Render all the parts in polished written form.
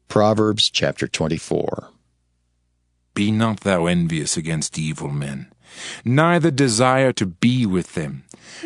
Proverbs chapter 24. Be not thou envious against evil men, neither desire to be with them.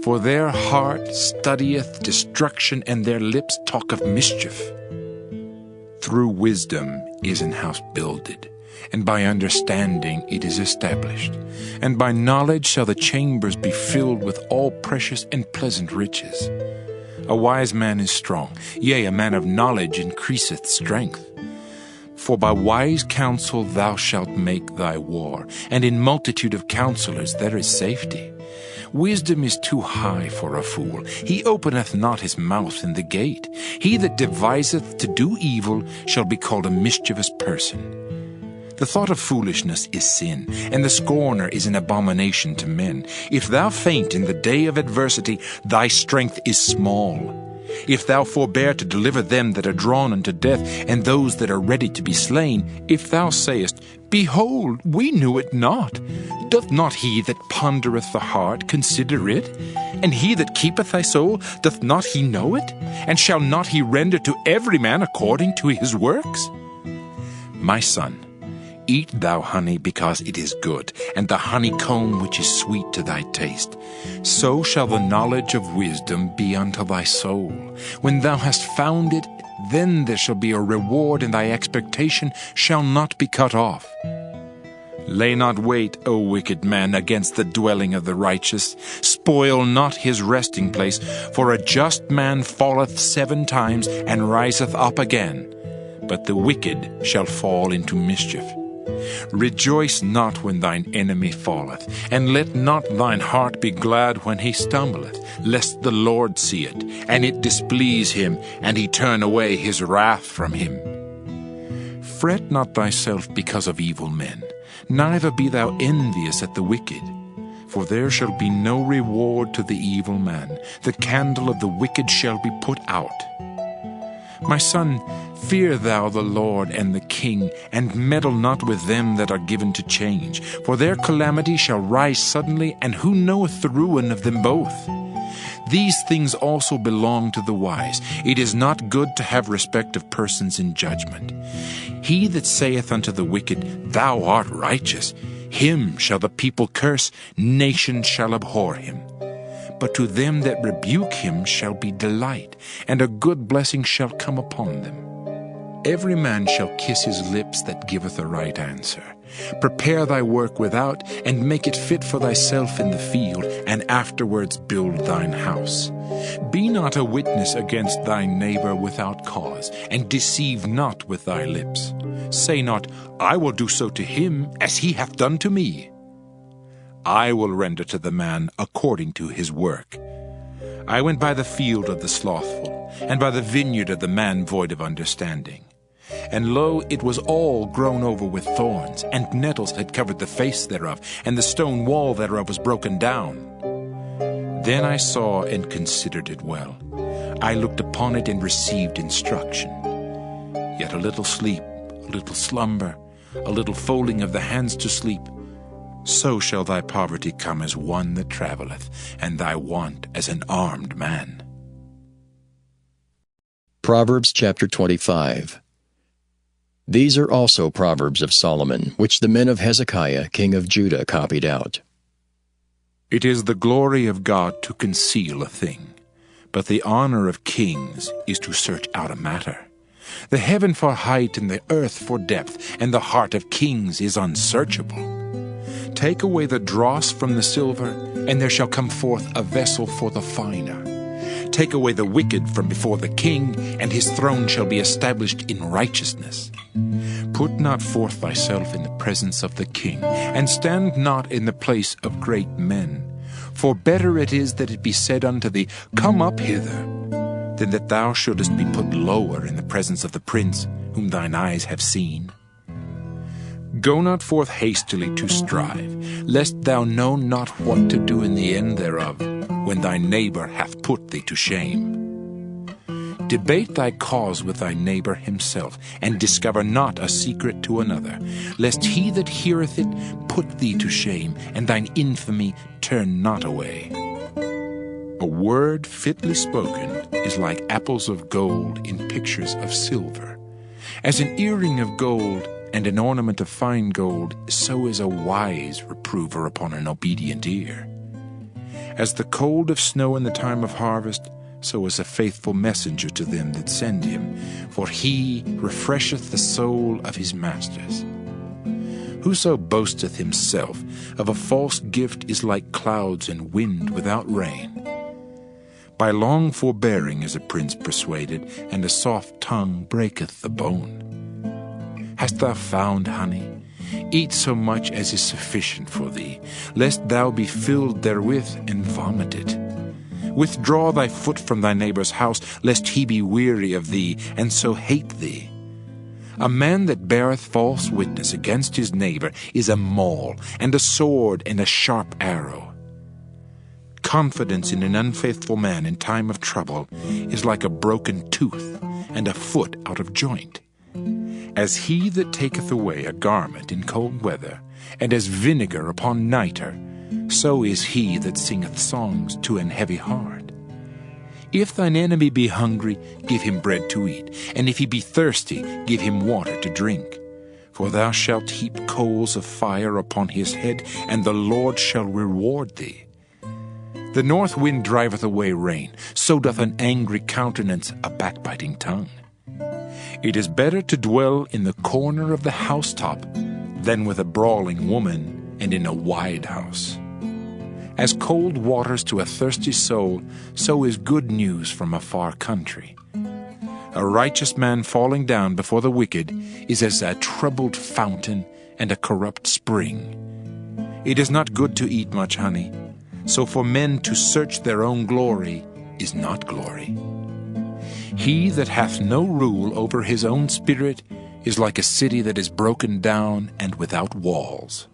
For their heart studieth destruction, and their lips talk of mischief. Through wisdom is an house builded, and by understanding it is established. And by knowledge shall the chambers be filled with all precious and pleasant riches. A wise man is strong, yea, a man of knowledge increaseth strength. For by wise counsel thou shalt make thy war, and in multitude of counselors there is safety. Wisdom is too high for a fool. He openeth not his mouth in the gate. He that deviseth to do evil shall be called a mischievous person. The thought of foolishness is sin, and the scorner is an abomination to men. If thou faint in the day of adversity, thy strength is small. If thou forbear to deliver them that are drawn unto death, and those that are ready to be slain, if thou sayest, Behold, we knew it not, doth not he that pondereth the heart consider it? And he that keepeth thy soul, doth not he know it? And shall not he render to every man according to his works? My son, eat thou honey because it is good, and the honeycomb which is sweet to thy taste. So shall the knowledge of wisdom be unto thy soul. When thou hast found it, then there shall be a reward, and thy expectation shall not be cut off. Lay not wait, O wicked man, against the dwelling of the righteous. Spoil not his resting place, for a just man falleth 7 times, and riseth up again. But the wicked shall fall into mischief. Rejoice not when thine enemy falleth, and let not thine heart be glad when he stumbleth, lest the Lord see it, and it displease him, and he turn away his wrath from him. Fret not thyself because of evil men, neither be thou envious at the wicked. For there shall be no reward to the evil man. The candle of the wicked shall be put out. My son, fear thou the Lord and the king, and meddle not with them that are given to change. For their calamity shall rise suddenly, and who knoweth the ruin of them both? These things also belong to the wise. It is not good to have respect of persons in judgment. He that saith unto the wicked, Thou art righteous, him shall the people curse, nations shall abhor him. But to them that rebuke him shall be delight, and a good blessing shall come upon them. Every man shall kiss his lips that giveth a right answer. Prepare thy work without, and make it fit for thyself in the field, and afterwards build thine house. Be not a witness against thy neighbor without cause, and deceive not with thy lips. Say not, I will do so to him as he hath done to me. I will render to the man according to his work. I went by the field of the slothful, and by the vineyard of the man void of understanding. And lo, it was all grown over with thorns, and nettles had covered the face thereof, and the stone wall thereof was broken down. Then I saw and considered it well. I looked upon it and received instruction. Yet a little sleep, a little slumber, a little folding of the hands to sleep, so shall thy poverty come as one that travelleth, and thy want as an armed man. Proverbs chapter 25. These are also Proverbs of Solomon, which the men of Hezekiah, king of Judah, copied out. It is the glory of God to conceal a thing, but the honor of kings is to search out a matter. The heaven for height and the earth for depth, and the heart of kings is unsearchable. Take away the dross from the silver, and there shall come forth a vessel for the finer. Take away the wicked from before the king, and his throne shall be established in righteousness. Put not forth thyself in the presence of the king, and stand not in the place of great men. For better it is that it be said unto thee, Come up hither, than that thou shouldest be put lower in the presence of the prince, whom thine eyes have seen. Go not forth hastily to strive, lest thou know not what to do in the end thereof, when thy neighbor hath put thee to shame. Debate thy cause with thy neighbor himself, and discover not a secret to another, lest he that heareth it put thee to shame, and thine infamy turn not away. A word fitly spoken is like apples of gold in pictures of silver, As an earring of gold and an ornament of fine gold, so is a wise reprover upon an obedient ear. As the cold of snow in the time of harvest, so is a faithful messenger to them that send him, for he refresheth the soul of his masters. Whoso boasteth himself of a false gift is like clouds and wind without rain. By long forbearing is a prince persuaded, and a soft tongue breaketh the bone. Hast thou found honey? Eat so much as is sufficient for thee, lest thou be filled therewith and vomit it. Withdraw thy foot from thy neighbor's house, lest he be weary of thee, and so hate thee. A man that beareth false witness against his neighbor is a maul, and a sword, and a sharp arrow. Confidence in an unfaithful man in time of trouble is like a broken tooth, and a foot out of joint. As he that taketh away a garment in cold weather, and as vinegar upon nitre, so is he that singeth songs to an heavy heart. If thine enemy be hungry, give him bread to eat, and if he be thirsty, give him water to drink. For thou shalt heap coals of fire upon his head, and the Lord shall reward thee. The north wind driveth away rain, so doth an angry countenance a backbiting tongue. It is better to dwell in the corner of the housetop than with a brawling woman and in a wide house. As cold waters to a thirsty soul, so is good news from a far country. A righteous man falling down before the wicked is as a troubled fountain and a corrupt spring. It is not good to eat much honey, so for men to search their own glory is not glory. He that hath no rule over his own spirit is like a city that is broken down and without walls.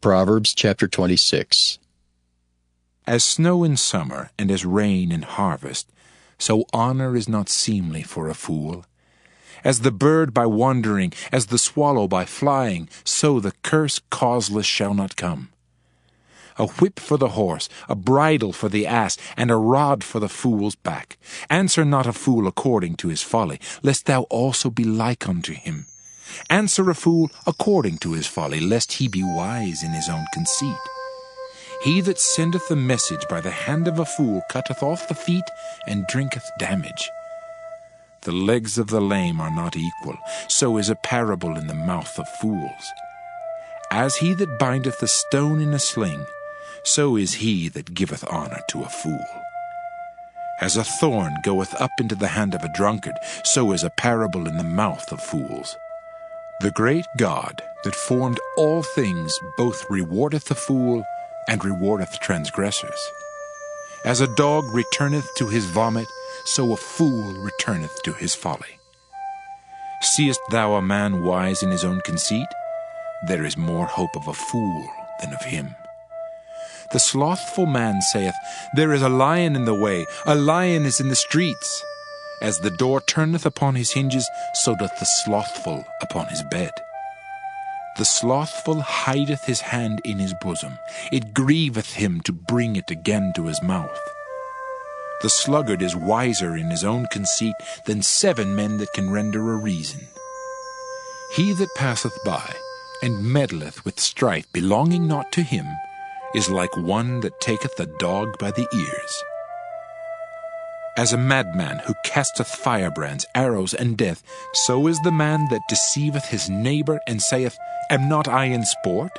Proverbs chapter 26. As snow in summer and as rain in harvest, so honor is not seemly for a fool. As the bird by wandering, as the swallow by flying, so the curse causeless shall not come. A whip for the horse, a bridle for the ass, and a rod for the fool's back. Answer not a fool according to his folly, lest thou also be like unto him. Answer a fool according to his folly, lest he be wise in his own conceit. He that sendeth a message by the hand of a fool cutteth off the feet and drinketh damage. The legs of the lame are not equal, so is a parable in the mouth of fools. As he that bindeth a stone in a sling, so is he that giveth honor to a fool. As a thorn goeth up into the hand of a drunkard, so is a parable in the mouth of fools. The great God that formed all things both rewardeth the fool and rewardeth transgressors. As a dog returneth to his vomit, so a fool returneth to his folly. Seest thou a man wise in his own conceit? There is more hope of a fool than of him. The slothful man saith, There is a lion in the way, a lion is in the streets. As the door turneth upon his hinges, so doth the slothful upon his bed. The slothful hideth his hand in his bosom. It grieveth him to bring it again to his mouth. The sluggard is wiser in his own conceit than 7 men that can render a reason. He that passeth by, and meddleth with strife belonging not to him, is like one that taketh a dog by the ears. As a madman who casteth firebrands, arrows, and death, so is the man that deceiveth his neighbor, and saith, Am not I in sport?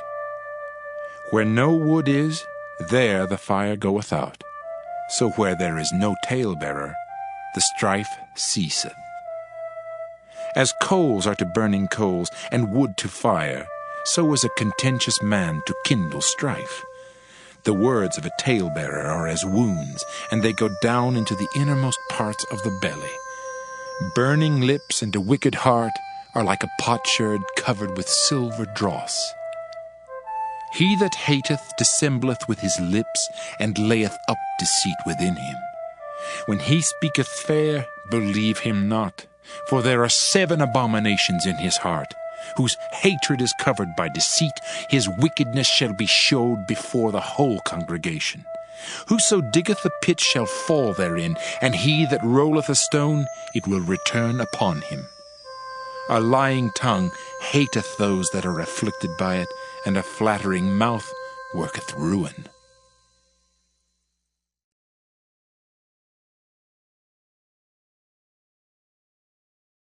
Where no wood is, there the fire goeth out. So where there is no talebearer, the strife ceaseth. As coals are to burning coals, and wood to fire, so is a contentious man to kindle strife. The words of a talebearer are as wounds, and they go down into the innermost parts of the belly. Burning lips and a wicked heart are like a potsherd covered with silver dross. He that hateth dissembleth with his lips, and layeth up deceit within him. When he speaketh fair, believe him not, for there are 7 abominations in his heart, whose hatred is covered by deceit. His wickedness shall be showed before the whole congregation. Whoso diggeth a pit shall fall therein, and he that rolleth a stone, it will return upon him. A lying tongue hateth those that are afflicted by it, and a flattering mouth worketh ruin.